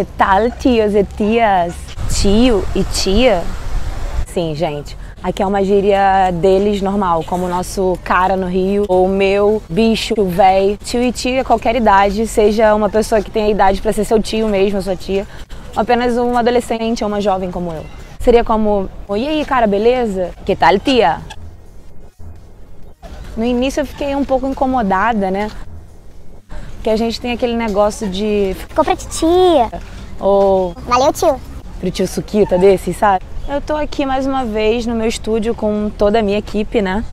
Que tal, tios e tias? Tio e tia? Sim, gente. Aqui é uma gíria deles normal, como o nosso cara no Rio, ou o meu bicho, véi. Tio e tia, qualquer idade, seja uma pessoa que tenha idade para ser seu tio mesmo, a sua tia, ou apenas um adolescente ou uma jovem como eu. Seria como, e aí, cara, beleza? Que tal, tia? No início eu fiquei um pouco incomodada, né? Porque a gente tem aquele negócio de... Compra de tia. Ou... Valeu, tio. Pro tio Suquita desse, sabe? Eu tô aqui mais uma vez no meu estúdio com toda a minha equipe, né?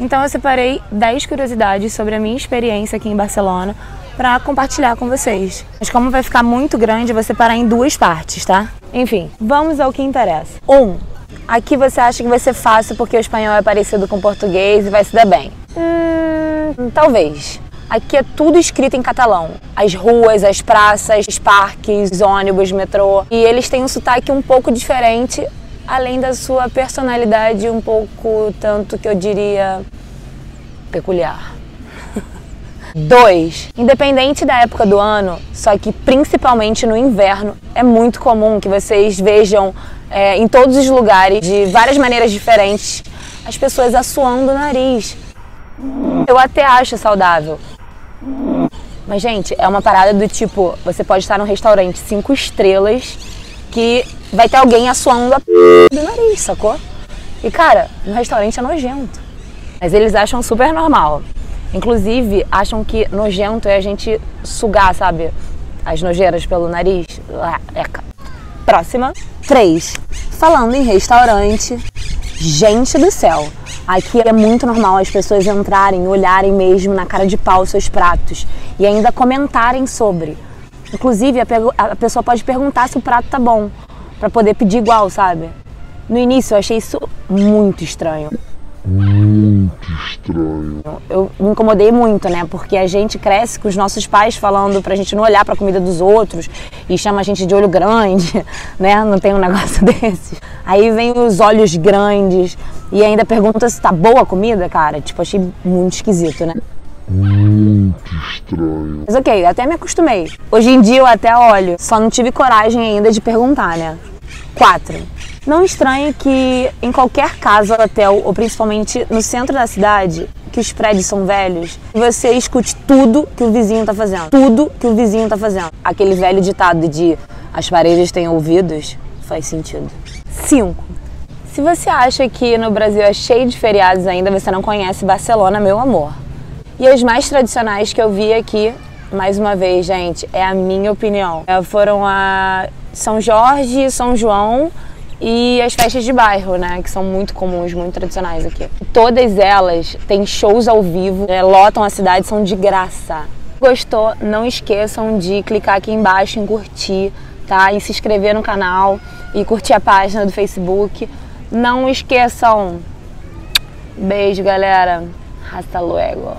Então eu separei 10 curiosidades sobre a minha experiência aqui em Barcelona para compartilhar com vocês. Mas como vai ficar muito grande, eu vou separar em 2 partes, tá? Enfim, vamos ao que interessa. 1. Aqui você acha que vai ser fácil porque o espanhol é parecido com o português e vai se dar bem? Talvez. Aqui é tudo escrito em catalão. As ruas, as praças, os parques, ônibus, metrô. E eles têm um sotaque um pouco diferente, além da sua personalidade um pouco, tanto que eu diria, peculiar. 2. Independente da época do ano, só que principalmente no inverno, é muito comum que vocês vejam em todos os lugares, de várias maneiras diferentes, as pessoas assoando o nariz. Eu até acho saudável. Mas, gente, é uma parada do tipo, você pode estar num restaurante 5 estrelas que vai ter alguém assoando a do nariz, sacou? E, cara, no restaurante é nojento. Mas eles acham super normal. Inclusive, acham que nojento é a gente sugar, sabe? As nojeiras pelo nariz. Próxima. 3. Falando em restaurante, gente do céu. Aqui é muito normal as pessoas entrarem, olharem mesmo na cara de pau os seus pratos e ainda comentarem sobre. Inclusive, a pessoa pode perguntar se o prato tá bom, pra poder pedir igual, sabe? No início eu achei isso muito estranho. Eu me incomodei muito, né? Porque a gente cresce com os nossos pais falando pra gente não olhar pra comida dos outros e chama a gente de olho grande, né? Não tem um negócio desse. Aí vem os olhos grandes e ainda pergunta se tá boa a comida, cara. Tipo, achei muito esquisito, né? Muito estranho. Mas ok, até me acostumei. Hoje em dia eu até olho, só não tive coragem ainda de perguntar, né? 4. Não estranhe que em qualquer casa, hotel ou principalmente no centro da cidade, que os prédios são velhos, você escute tudo que o vizinho tá fazendo. Tudo que o vizinho tá fazendo. Aquele velho ditado de as paredes têm ouvidos, faz sentido. 5. Se você acha que no Brasil é cheio de feriados ainda, você não conhece Barcelona, meu amor. E os mais tradicionais que eu vi aqui, mais uma vez, gente, é a minha opinião. Foram a São Jorge, São João e as festas de bairro, né, que são muito comuns, muito tradicionais aqui. Todas elas têm shows ao vivo, lotam a cidade, são de graça. Gostou? Não esqueçam de clicar aqui embaixo em curtir, tá? E se inscrever no canal e curtir a página do Facebook. Não esqueçam. Beijo, galera. Hasta luego.